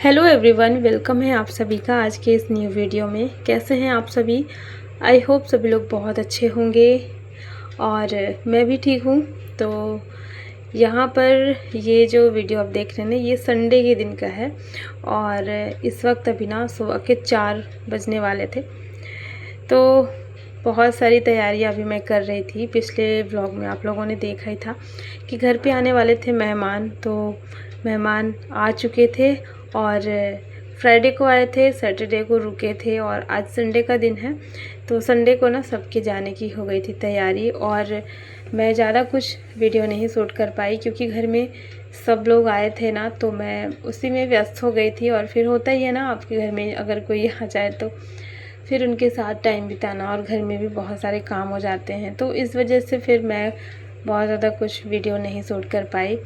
Hello everyone, welcome है आप सभी का आज के इस न्यू वीडियो में। कैसे हैं आप सभी? आई होप सभी लोग बहुत अच्छे होंगे और मैं भी ठीक हूँ। तो यहाँ पर ये जो वीडियो आप देख रहे हैं ना, ये संडे के दिन का है और इस वक्त अभी ना सुबह के 4 बजने वाले थे। तो बहुत सारी तैयारियां अभी मैं कर रही थी। पिछले व्लॉग में आप लोगों ने देखा ही था कि घर पे आने वाले थे मेहमान। तो मेहमान आ चुके थे और फ्राइडे को आए थे, सैटरडे को रुके थे और आज संडे का दिन है। तो संडे को ना सबके जाने की हो गई थी तैयारी और मैं ज़्यादा कुछ वीडियो नहीं शूट कर पाई क्योंकि घर में सब लोग आए थे ना, तो मैं उसी में व्यस्त हो गई थी। और फिर होता ही है ना, आपके घर में अगर कोई आ जाए तो फिर उनके साथ टाइम बिताना और घर में भी बहुत सारे काम हो जाते हैं। तो इस वजह से फिर मैं बहुत ज़्यादा कुछ वीडियो नहीं शूट कर पाई।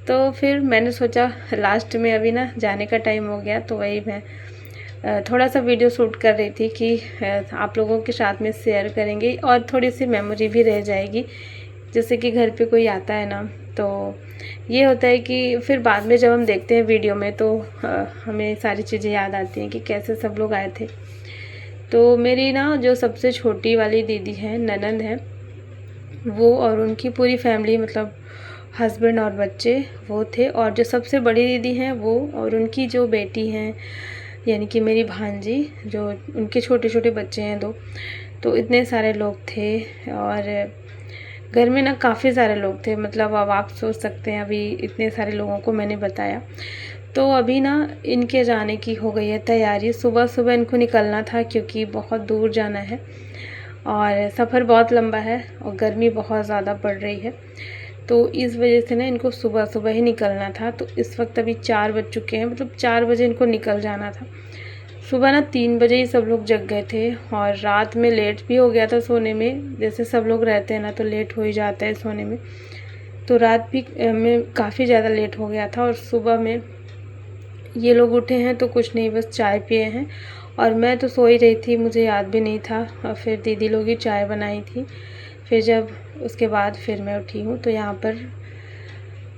तो फिर मैंने सोचा लास्ट में अभी ना जाने का टाइम हो गया, तो वही मैं थोड़ा सा वीडियो शूट कर रही थी कि आप लोगों के साथ में शेयर करेंगे और थोड़ी सी मेमोरी भी रह जाएगी। जैसे कि घर पे कोई आता है ना, तो ये होता है कि फिर बाद में जब हम देखते हैं वीडियो में तो हमें सारी चीज़ें याद आती हैं कि कैसे सब लोग आए थे। तो मेरी ना जो सबसे छोटी वाली दीदी है, ननंद है, वो और उनकी पूरी फैमिली, मतलब हस्बैंड और बच्चे वो थे। और जो सबसे बड़ी दीदी हैं वो और उनकी जो बेटी हैं, यानी कि मेरी भांजी, जो उनके छोटे छोटे बच्चे हैं 2। तो इतने सारे लोग थे और घर में ना काफ़ी सारे लोग थे। मतलब अब आप सोच सकते हैं अभी इतने सारे लोगों को मैंने बताया। तो अभी ना इनके जाने की हो गई है तैयारी। सुबह सुबह इनको निकलना था क्योंकि बहुत दूर जाना है और सफ़र बहुत लंबा है और गर्मी बहुत ज़्यादा पड़ रही है। तो इस वजह से ना इनको सुबह सुबह ही निकलना था। तो इस वक्त अभी 4 बज चुके हैं, मतलब 4 बजे इनको निकल जाना था। सुबह ना 3 बजे ही सब लोग जग गए थे और रात में लेट भी हो गया था सोने में। जैसे सब लोग रहते हैं ना तो लेट हो ही जाता है सोने में। तो रात भी में काफ़ी ज़्यादा लेट हो गया था और सुबह में ये लोग उठे हैं तो कुछ नहीं, बस चाय पिए हैं और मैं तो सो ही रही थी, मुझे याद भी नहीं था। और फिर दीदी लोग ही चाय बनाई थी। फिर जब उसके बाद फिर मैं उठी हूँ तो यहाँ पर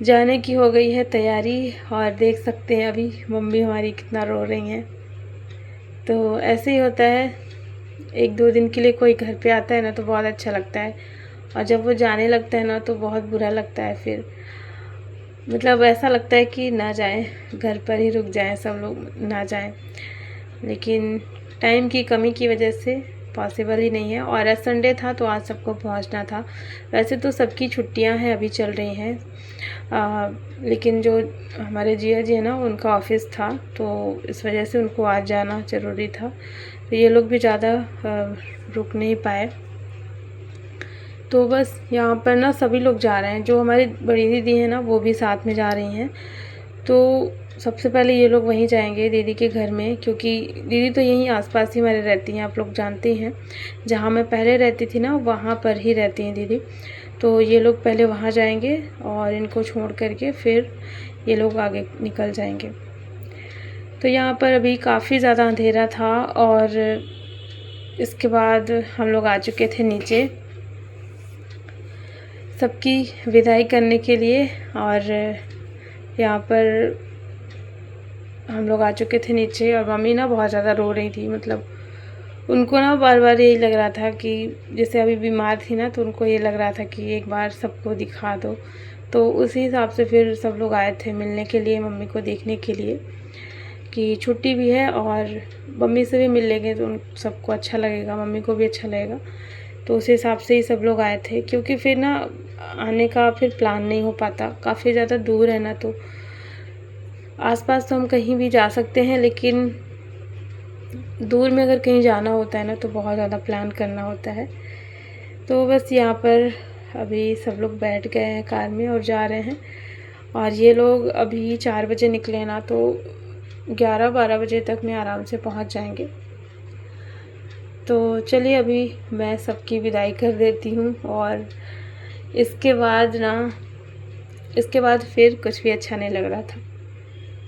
जाने की हो गई है तैयारी और देख सकते हैं अभी मम्मी हमारी कितना रो रही हैं। तो ऐसे ही होता है, 1-2 दिन के लिए कोई घर पे आता है ना तो बहुत अच्छा लगता है और जब वो जाने लगता है ना तो बहुत बुरा लगता है। फिर मतलब ऐसा लगता है कि ना जाएं, घर पर ही रुक जाएं, सब लोग ना जाएं। लेकिन टाइम की कमी की वजह से पॉसिबल ही नहीं है। और आज संडे था तो आज सबको पहुंचना था। वैसे तो सबकी छुट्टियां हैं, अभी चल रही हैं, लेकिन जो हमारे जिया जी है ना, उनका ऑफिस था तो इस वजह से उनको आज जाना ज़रूरी था। तो ये लोग भी ज़्यादा रुक नहीं पाए। तो बस यहाँ पर ना सभी लोग जा रहे हैं। जो हमारी बड़ी दीदी है ना वो भी साथ में जा रही हैं। तो सबसे पहले ये लोग वहीं जाएंगे दीदी के घर में, क्योंकि दीदी तो यहीं आसपास ही हमारे रहती हैं। आप लोग जानते हैं जहाँ मैं पहले रहती थी ना वहाँ पर ही रहती हैं दीदी। तो ये लोग पहले वहाँ जाएंगे और इनको छोड़ करके फिर ये लोग आगे निकल जाएंगे। तो यहाँ पर अभी काफ़ी ज़्यादा अंधेरा था और इसके बाद हम लोग आ चुके थे नीचे सबकी विदाई करने के लिए। और यहाँ पर हम लोग आ चुके थे नीचे और मम्मी ना बहुत ज़्यादा रो रही थी। मतलब उनको ना बार बार यही लग रहा था कि जैसे अभी बीमार थी ना, तो उनको ये लग रहा था कि एक बार सबको दिखा दो। तो उसी हिसाब से फिर सब लोग आए थे मिलने के लिए, मम्मी को देखने के लिए कि छुट्टी भी है और मम्मी से भी मिल लेंगे तो उन सबको अच्छा लगेगा, मम्मी को भी अच्छा लगेगा। तो उस हिसाब से ही सब लोग आए थे, क्योंकि फिर ना आने का फिर प्लान नहीं हो पाता, काफ़ी ज़्यादा दूर है ना। तो आसपास तो हम कहीं भी जा सकते हैं, लेकिन दूर में अगर कहीं जाना होता है ना तो बहुत ज़्यादा प्लान करना होता है। तो बस यहाँ पर अभी सब लोग बैठ गए हैं कार में और जा रहे हैं। और ये लोग अभी 4 बजे निकले ना तो 11-12 बजे तक में आराम से पहुँच जाएंगे। तो चलिए अभी मैं सबकी विदाई कर देती हूँ और इसके बाद फिर कुछ भी अच्छा नहीं लग रहा था।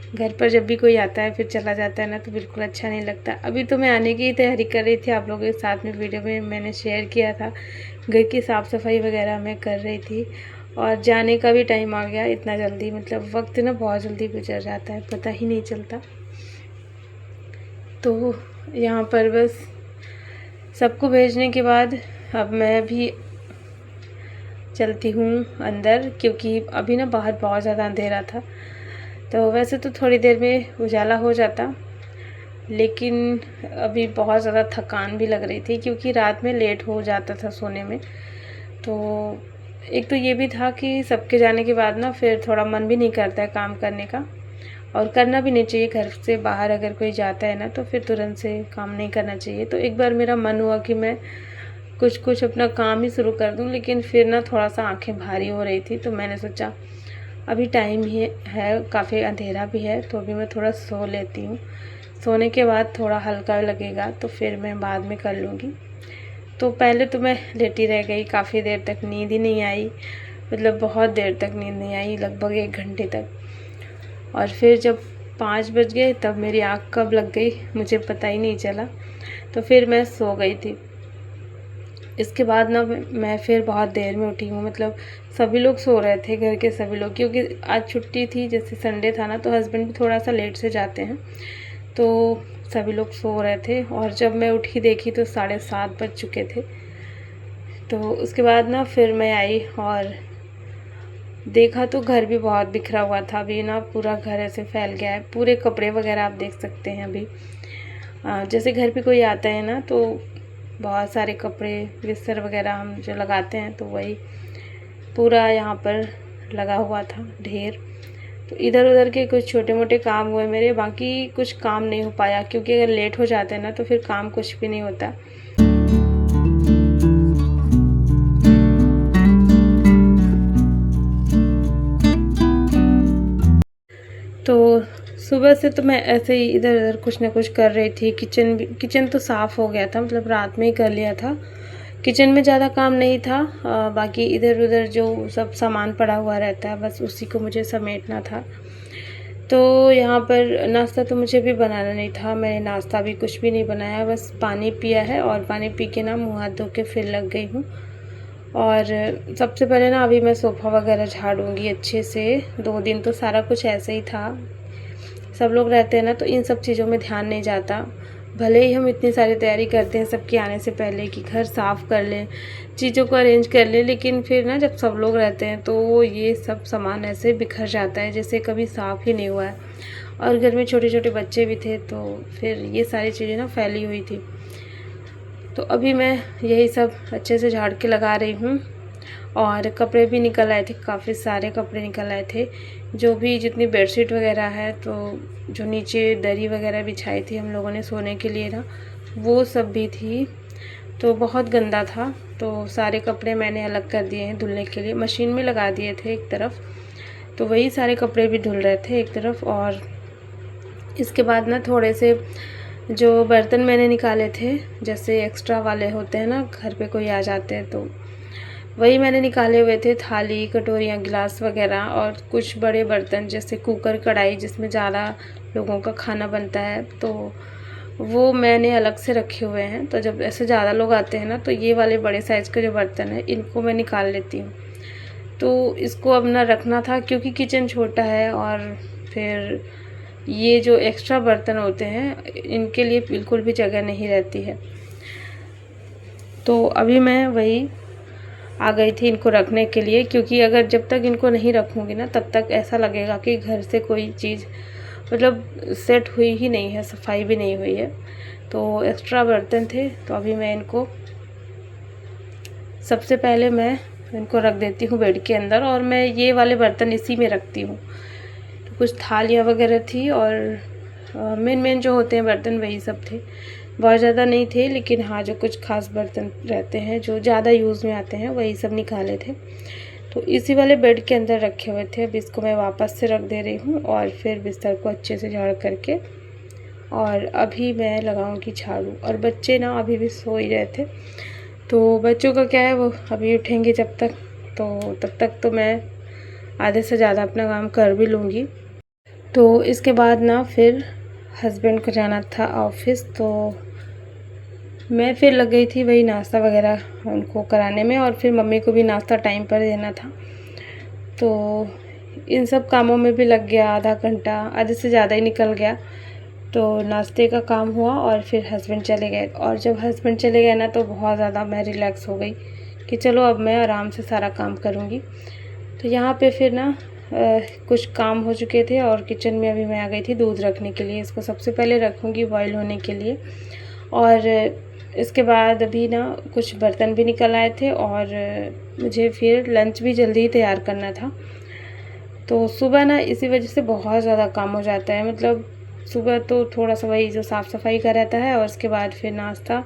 घर पर जब भी कोई आता है फिर चला जाता है ना तो बिल्कुल अच्छा नहीं लगता। अभी तो मैं आने की ही तैयारी कर रही थी, आप लोगों के साथ में वीडियो में मैंने शेयर किया था। घर की साफ़ सफाई वगैरह मैं कर रही थी और जाने का भी टाइम आ गया इतना जल्दी। मतलब वक्त ना बहुत जल्दी गुजर जाता है, पता ही नहीं चलता। तो यहाँ पर बस सबको भेजने के बाद अब मैं भी चलती हूँ अंदर, क्योंकि अभी ना बाहर बहुत ज़्यादा अंधेरा था। तो वैसे तो थोड़ी देर में उजाला हो जाता, लेकिन अभी बहुत ज़्यादा थकान भी लग रही थी, क्योंकि रात में लेट हो जाता था सोने में। तो एक तो ये भी था कि सबके जाने के बाद ना फिर थोड़ा मन भी नहीं करता है काम करने का, और करना भी नहीं चाहिए। घर से बाहर अगर कोई जाता है ना तो फिर तुरंत से काम नहीं करना चाहिए। तो एक बार मेरा मन हुआ कि मैं कुछ अपना काम ही शुरू कर दूं, लेकिन फिर ना थोड़ा सा आंखें भारी हो रही थी, तो मैंने सोचा अभी टाइम ही है, काफ़ी अंधेरा भी है, तो अभी मैं थोड़ा सो लेती हूँ। सोने के बाद थोड़ा हल्का लगेगा तो फिर मैं बाद में कर लूँगी। तो पहले तो मैं लेटी रह गई, काफ़ी देर तक नींद ही नहीं आई, मतलब बहुत देर तक नींद नहीं आई, लगभग 1 घंटे तक। और फिर जब 5 बज गए तब मेरी आँख कब लग गई मुझे पता ही नहीं चला, तो फिर मैं सो गई थी। इसके बाद ना मैं फिर बहुत देर में उठी हूँ, मतलब सभी लोग सो रहे थे, घर के सभी लोग, क्योंकि आज छुट्टी थी, जैसे संडे था ना, तो हस्बैंड भी थोड़ा सा लेट से जाते हैं, तो सभी लोग सो रहे थे। और जब मैं उठी देखी तो 7:30 बज चुके थे। तो उसके बाद ना फिर मैं आई और देखा तो घर भी बहुत बिखरा हुआ था। अभी ना पूरा घर ऐसे फैल गया है, पूरे कपड़े वगैरह आप देख सकते हैं। अभी जैसे घर पे कोई आता है ना तो बहुत सारे कपड़े बिस्तर वगैरह हम जो लगाते हैं, तो वही पूरा यहाँ पर लगा हुआ था ढेर। तो इधर उधर के कुछ छोटे मोटे काम हुए मेरे, बाकी कुछ काम नहीं हो पाया, क्योंकि अगर लेट हो जाते हैं ना तो फिर काम कुछ भी नहीं होता। तो सुबह से तो मैं ऐसे ही इधर उधर कुछ ना कुछ कर रही थी। किचन तो साफ़ हो गया था, मतलब रात में ही कर लिया था। किचन में ज़्यादा काम नहीं था, बाकी इधर उधर जो सब सामान पड़ा हुआ रहता है बस उसी को मुझे समेटना था। तो यहाँ पर नाश्ता तो मुझे भी बनाना नहीं था, मैंने नाश्ता भी कुछ भी नहीं बनाया, बस पानी पिया है और पानी पी के ना मुँह हाथ धो के फिर लग गई हूँ। और सबसे पहले ना अभी मैं सोफ़ा वगैरह झाड़ूंगी अच्छे से। 2 दिन तो सारा कुछ ऐसे ही था, सब लोग रहते हैं ना तो इन सब चीज़ों में ध्यान नहीं जाता। भले ही हम इतनी सारी तैयारी करते हैं सबके आने से पहले कि घर साफ़ कर लें, चीज़ों को अरेंज कर लें, लेकिन फिर ना जब सब लोग रहते हैं तो ये सब सामान ऐसे बिखर जाता है जैसे कभी साफ़ ही नहीं हुआ है। और घर में छोटे छोटे बच्चे भी थे, तो फिर ये सारी चीज़ें ना फैली हुई थी। तो अभी मैं यही सब अच्छे से झाड़ के लगा रही हूँ। और कपड़े भी निकल आए थे, काफ़ी सारे कपड़े निकल आए थे, जो भी जितनी बेडशीट वगैरह है, तो जो नीचे दरी वगैरह बिछाई थी हम लोगों ने सोने के लिए ना, वो सब भी थी। तो बहुत गंदा था, तो सारे कपड़े मैंने अलग कर दिए हैं धुलने के लिए, मशीन में लगा दिए थे एक तरफ, तो वही सारे कपड़े भी धुल रहे थे एक तरफ। और इसके बाद ना थोड़े से जो बर्तन मैंने निकाले थे, जैसे एक्स्ट्रा वाले होते हैं ना, घर पे कोई आ जाते हैं तो वही मैंने निकाले हुए थे, थाली कटोरियाँ गिलास वगैरह, और कुछ बड़े बर्तन जैसे कुकर कढ़ाई जिसमें ज़्यादा लोगों का खाना बनता है, तो वो मैंने अलग से रखे हुए हैं। तो जब ऐसे ज़्यादा लोग आते हैं ना तो ये वाले बड़े साइज़ के जो बर्तन हैं इनको मैं निकाल लेती हूँ। तो इसको अब ना रखना था, क्योंकि किचन छोटा है, और फिर ये जो एक्स्ट्रा बर्तन होते हैं इनके लिए बिल्कुल भी जगह नहीं रहती है। तो अभी मैं वही आ गई थी इनको रखने के लिए, क्योंकि अगर जब तक इनको नहीं रखूँगी ना तब तक ऐसा लगेगा कि घर से कोई चीज़ मतलब सेट हुई ही नहीं है, सफाई भी नहीं हुई है। तो एक्स्ट्रा बर्तन थे, तो अभी मैं इनको सबसे पहले मैं इनको रख देती हूँ बेड के अंदर, और मैं ये वाले बर्तन इसी में रखती हूँ। तो कुछ थालियाँ वगैरह थी, और मेन जो होते हैं बर्तन वही सब थे, बहुत ज़्यादा नहीं थे, लेकिन हाँ जो कुछ खास बर्तन रहते हैं जो ज़्यादा यूज़ में आते हैं वही सब निकाले थे। तो इसी वाले बेड के अंदर रखे हुए थे। अब इसको मैं वापस से रख दे रही हूँ, और फिर बिस्तर को अच्छे से झाड़ करके, और अभी मैं लगाऊंगी झाड़ू। और बच्चे ना अभी भी सो ही रहे थे, तो बच्चों का क्या है, वो अभी उठेंगे जब तक, तो तब तक तो मैं आधे से ज़्यादा अपना काम कर भी लूँगी। तो इसके बाद ना फिर हस्बैंड को जाना था ऑफिस, तो मैं फिर लग गई थी वही नाश्ता वगैरह उनको कराने में, और फिर मम्मी को भी नाश्ता टाइम पर देना था। तो इन सब कामों में भी लग गया आधा घंटा, आधे से ज़्यादा ही निकल गया। तो नाश्ते का काम हुआ और फिर हस्बैंड चले गए, और जब हस्बैंड चले गए ना तो बहुत ज़्यादा मैं रिलैक्स हो गई कि चलो अब मैं आराम से सारा काम करूँगी। तो यहाँ पे फिर ना कुछ काम हो चुके थे और किचन में अभी मैं आ गई थी दूध रखने के लिए। इसको सबसे पहले रखूँगी बॉईल होने के लिए, और इसके बाद अभी ना कुछ बर्तन भी निकल आए थे और मुझे फिर लंच भी जल्दी ही तैयार करना था। तो सुबह ना इसी वजह से बहुत ज़्यादा काम हो जाता है, मतलब सुबह तो थोड़ा सा वही जो साफ़ सफाई का रहता है, और उसके बाद फिर नाश्ता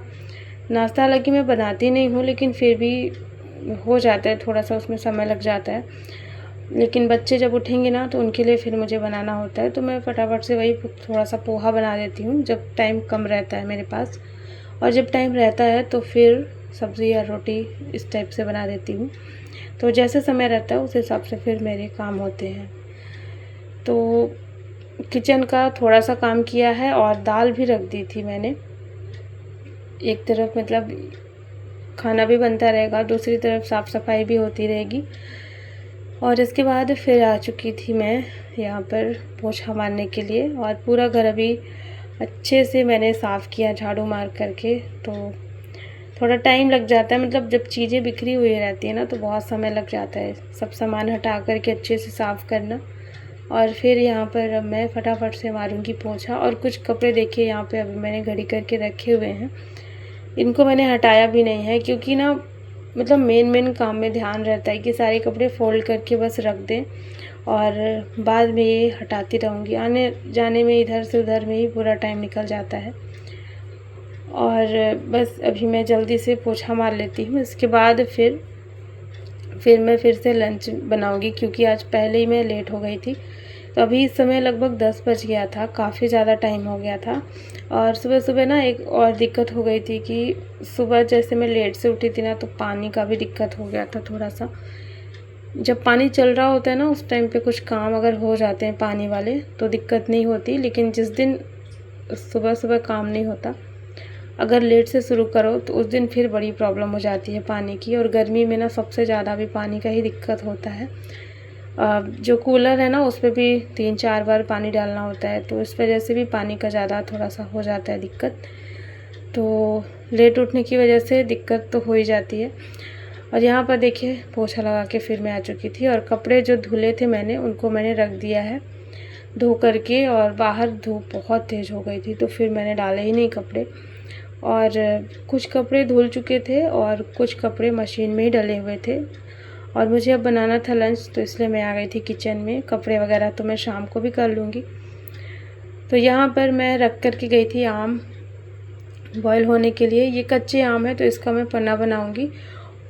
हालांकि मैं बनाती नहीं हूँ लेकिन फिर भी हो जाता है, थोड़ा सा उसमें समय लग जाता है। लेकिन बच्चे जब उठेंगे ना तो उनके लिए फिर मुझे बनाना होता है, तो मैं फटाफट से वही थोड़ा सा पोहा बना देती हूँ जब टाइम कम रहता है मेरे पास, और जब टाइम रहता है तो फिर सब्ज़ी या रोटी इस टाइप से बना देती हूँ। तो जैसे समय रहता है उस हिसाब से फिर मेरे काम होते हैं। तो किचन का थोड़ा सा काम किया है और दाल भी रख दी थी मैंने एक तरफ, मतलब खाना भी बनता रहेगा, दूसरी तरफ साफ़ सफाई भी होती रहेगी। और इसके बाद फिर आ चुकी थी मैं यहाँ पर पोछा मारने के लिए, और पूरा घर अभी अच्छे से मैंने साफ़ किया झाड़ू मार करके। तो थोड़ा टाइम लग जाता है, मतलब जब चीज़ें बिखरी हुई रहती है ना तो बहुत समय लग जाता है सब सामान हटा करके अच्छे से साफ़ करना। और फिर यहाँ पर अब मैं फटाफट से मारूंगी पोछा। और कुछ कपड़े देखिए यहाँ पे अभी मैंने घड़ी करके रखे हुए हैं, इनको मैंने हटाया भी नहीं है क्योंकि ना मतलब मेन काम में ध्यान रहता है कि सारे कपड़े फोल्ड करके बस रख दें, और बाद में ये हटाती रहूँगी, आने जाने में इधर से उधर में ही पूरा टाइम निकल जाता है। और बस अभी मैं जल्दी से पोछा मार लेती हूँ, इसके बाद फिर मैं फिर से लंच बनाऊँगी क्योंकि आज पहले ही मैं लेट हो गई थी। तो अभी इस समय लगभग 10 बज गया था, काफ़ी ज़्यादा टाइम हो गया था। और सुबह ना एक और दिक्कत हो गई थी कि सुबह जैसे मैं लेट से उठी थी ना तो पानी का भी दिक्कत हो गया था थोड़ा सा। जब पानी चल रहा होता है ना उस टाइम पे कुछ काम अगर हो जाते हैं पानी वाले तो दिक्कत नहीं होती, लेकिन जिस दिन सुबह काम नहीं होता, अगर लेट से शुरू करो तो उस दिन फिर बड़ी प्रॉब्लम हो जाती है पानी की। और गर्मी में ना सबसे ज़्यादा भी पानी का ही दिक्कत होता है। जो कूलर है ना उस पर भी 3-4 बार पानी डालना होता है, तो इस वजह से भी पानी का ज़्यादा थोड़ा सा हो जाता है दिक्कत। तो लेट उठने की वजह से दिक्कत तो हो ही जाती है। और यहाँ पर देखिए पोछा लगा के फिर मैं आ चुकी थी, और कपड़े जो धुले थे मैंने उनको मैंने रख दिया है धो करके, और बाहर धूप बहुत तेज़ हो गई थी तो फिर मैंने डाले ही नहीं कपड़े। और कुछ कपड़े धुल चुके थे और कुछ कपड़े मशीन में ही डले हुए थे, और मुझे अब बनाना था लंच तो इसलिए मैं आ गई थी किचन में। कपड़े वगैरह तो मैं शाम को भी कर लूँगी। तो यहाँ पर मैं रख कर के गई थी आम बॉईल होने के लिए। ये कच्चे आम है तो इसका मैं पन्ना बनाऊँगी,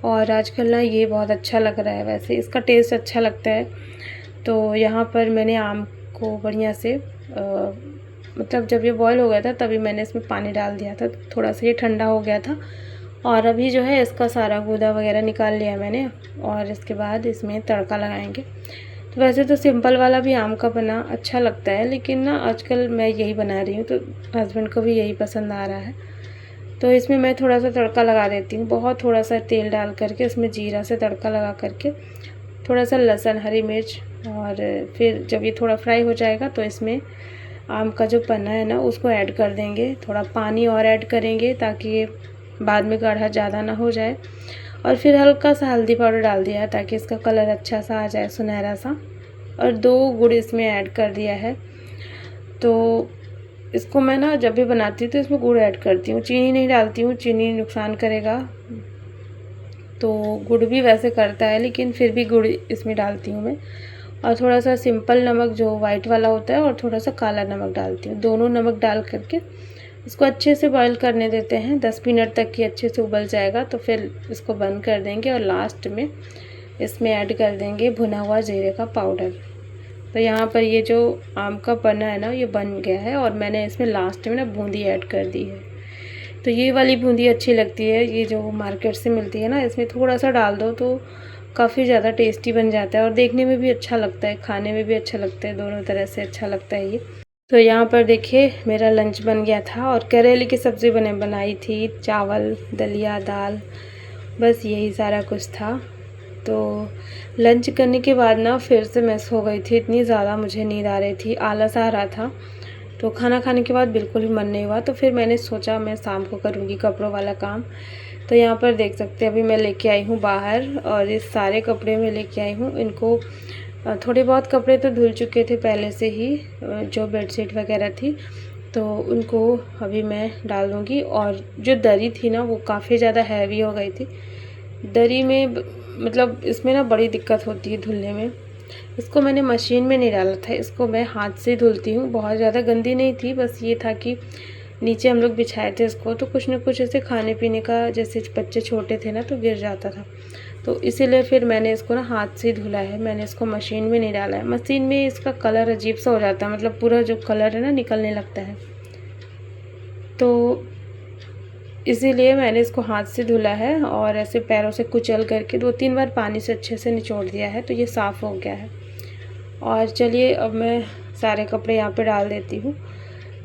और आजकल ना ये बहुत अच्छा लग रहा है, वैसे इसका टेस्ट अच्छा लगता है। तो यहाँ पर मैंने आम को बढ़िया से मतलब जब ये बॉईल हो गया था तभी मैंने इसमें पानी डाल दिया था, थोड़ा सा ये ठंडा हो गया था। और अभी जो है इसका सारा गूदा वगैरह निकाल लिया मैंने, और इसके बाद इसमें तड़का लगाएंगे। तो वैसे तो सिंपल वाला भी आम का बना अच्छा लगता है, लेकिन ना आजकल मैं यही बना रही हूँ तो हस्बैंड को भी यही पसंद आ रहा है। तो इसमें मैं थोड़ा सा तड़का लगा देती हूँ, बहुत थोड़ा सा तेल डाल करके उसमें जीरा से तड़का लगा करके, थोड़ा सा लहसुन, हरी मिर्च, और फिर जब ये थोड़ा फ्राई हो जाएगा तो इसमें आम का जो पन्ना है ना उसको ऐड कर देंगे। थोड़ा पानी और ऐड करेंगे ताकि बाद में गाढ़ा ज़्यादा ना हो जाए। और फिर हल्का सा हल्दी पाउडर डाल दिया है ताकि इसका कलर अच्छा सा आ जाए, सुनहरा सा। और 2 गुड़ इसमें ऐड कर दिया है। तो इसको मैं ना जब भी बनाती हूँ तो इसमें गुड़ ऐड करती हूँ, चीनी नहीं डालती हूँ, चीनी नुकसान करेगा। तो गुड़ भी वैसे करता है लेकिन फिर भी गुड़ इसमें डालती हूँ मैं। और थोड़ा सा सिंपल नमक जो वाइट वाला होता है और थोड़ा सा काला नमक डालती हूँ, दोनों नमक डाल करके इसको अच्छे से बॉईल करने देते हैं 10 मिनट तक कि अच्छे से उबल जाएगा। तो फिर इसको बंद कर देंगे और लास्ट में इसमें ऐड कर देंगे भुना हुआ जीरे का पाउडर। तो यहाँ पर ये जो आम का पन्ना है ना ये बन गया है, और मैंने इसमें लास्ट में ना बूंदी ऐड कर दी है। तो ये वाली बूंदी अच्छी लगती है, ये जो मार्केट से मिलती है ना, इसमें थोड़ा सा डाल दो तो काफ़ी ज़्यादा टेस्टी बन जाता है और देखने में भी अच्छा लगता है, खाने में भी अच्छा लगता है, दोनों तरह से अच्छा लगता है ये। तो यहाँ पर देखिए मेरा लंच बन गया था, और करेले की सब्ज़ी बनाई थी, चावल, दलिया, दाल, बस यही सारा कुछ था। तो लंच करने के बाद ना फिर से मैं सो गई थी, इतनी ज़्यादा मुझे नींद आ रही थी, आलस आ रहा था। तो खाना खाने के बाद बिल्कुल भी मन नहीं हुआ, तो फिर मैंने सोचा मैं शाम को करूँगी कपड़ों वाला काम। तो यहाँ पर देख सकते हैं अभी मैं लेके आई हूँ बाहर, और ये सारे कपड़े मैं लेके आई हूँ। इनको थोड़े बहुत कपड़े तो धुल चुके थे पहले से ही, जो बेडशीट वगैरह थी, तो उनको अभी मैं डाल दूँगी। और जो दरी थी ना वो काफ़ी ज़्यादा हैवी हो गई थी। दरी में मतलब इसमें ना बड़ी दिक्कत होती है धुलने में। इसको मैंने मशीन में नहीं डाला था, इसको मैं हाथ से धुलती हूँ। बहुत ज़्यादा गंदी नहीं थी, बस ये था कि नीचे हम लोग बिछाए थे इसको, तो कुछ न कुछ ऐसे खाने पीने का, जैसे बच्चे छोटे थे ना तो गिर जाता था, तो इसीलिए फिर मैंने इसको ना हाथ से धुला है। मैंने इसको मशीन में नहीं डाला है। मशीन में इसका कलर अजीब सा हो जाता है, मतलब पूरा जो कलर है ना निकलने लगता है, तो इसीलिए मैंने इसको हाथ से धुला है। और ऐसे पैरों से कुचल करके 2-3 बार पानी से अच्छे से निचोड़ दिया है, तो ये साफ़ हो गया है। और चलिए अब मैं सारे कपड़े यहाँ पे डाल देती हूँ।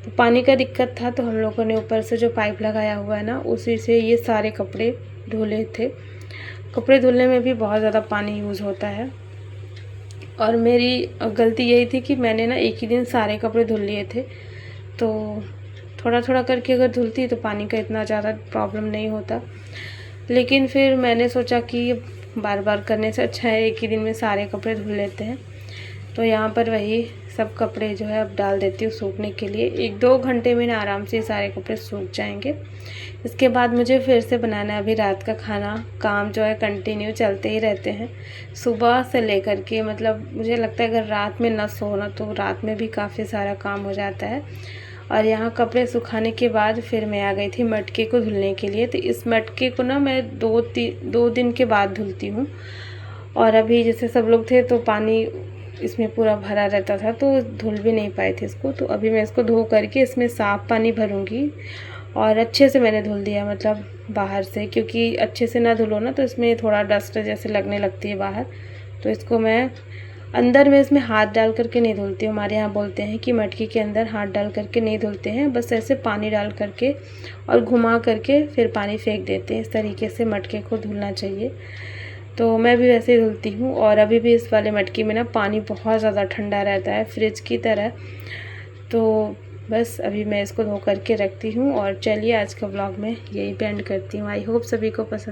तो पानी का दिक्कत था, तो हम लोगों ने ऊपर से जो पाइप लगाया हुआ है ना उसी से ये सारे कपड़े धुले थे। कपड़े धुलने में भी बहुत ज़्यादा पानी यूज़ होता है, और मेरी गलती यही थी कि मैंने ना एक ही दिन सारे कपड़े धुल लिए थे। तो थोड़ा थोड़ा करके अगर धुलती तो पानी का इतना ज़्यादा प्रॉब्लम नहीं होता, लेकिन फिर मैंने सोचा कि बार बार करने से अच्छा है एक ही दिन में सारे कपड़े धुल लेते हैं। तो यहाँ पर वही सब कपड़े जो है अब डाल देती हूँ सूखने के लिए। 1-2 घंटे में ना आराम से सारे कपड़े सूख जाएंगे। इसके बाद मुझे फिर से बनाना है अभी रात का खाना। काम जो है कंटिन्यू चलते ही रहते हैं सुबह से लेकर के, मतलब मुझे लगता है अगर रात में ना सोना तो रात में भी काफ़ी सारा काम हो जाता है। और यहाँ कपड़े सुखाने के बाद फिर मैं आ गई थी मटके को धुलने के लिए। तो इस मटके को ना मैं 2 दिन के बाद धुलती हूँ, और अभी जैसे सब लोग थे तो पानी इसमें पूरा भरा रहता था, तो धुल भी नहीं पाए थे इसको। तो अभी मैं इसको धो करके इसमें साफ़ पानी भरूँगी, और अच्छे से मैंने धुल दिया, मतलब बाहर से, क्योंकि अच्छे से ना धुलो ना तो इसमें थोड़ा डस्ट जैसे लगने लगती है बाहर। तो इसको मैं अंदर में इसमें हाथ डाल करके नहीं धुलती हूँ। हमारे यहाँ बोलते हैं कि मटकी के अंदर हाथ डाल करके नहीं धुलते हैं, बस ऐसे पानी डाल करके और घुमा करके फिर पानी फेंक देते हैं। इस तरीके से मटके को धुलना चाहिए। तो मैं भी वैसे ही धुलती हूँ। और अभी भी इस वाले मटकी में ना पानी बहुत ज़्यादा ठंडा रहता है, फ्रिज की तरह। तो बस अभी मैं इसको धो करके रखती हूँ। और चलिए आज का व्लॉग में यही पे एंड करती हूँ। आई होप सभी को पसंद